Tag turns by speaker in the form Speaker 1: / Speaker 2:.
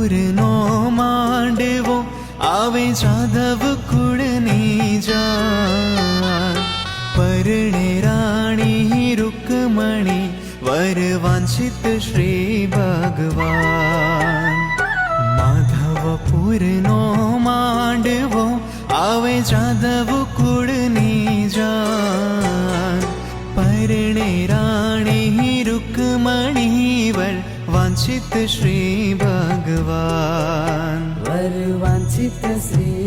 Speaker 1: માધવપુરનો માંડવો આવે જાદવ કુળની જાન પરણે રાણી રૂકમણી વર વાંછિત શ્રી ભગવાન માધવપુરનો માંડવો આવે જાદવ કુળની જાન પરણે રાણી રૂકમણી વર વાંછિત શ્રી ભગવાન
Speaker 2: वर वांछित श्री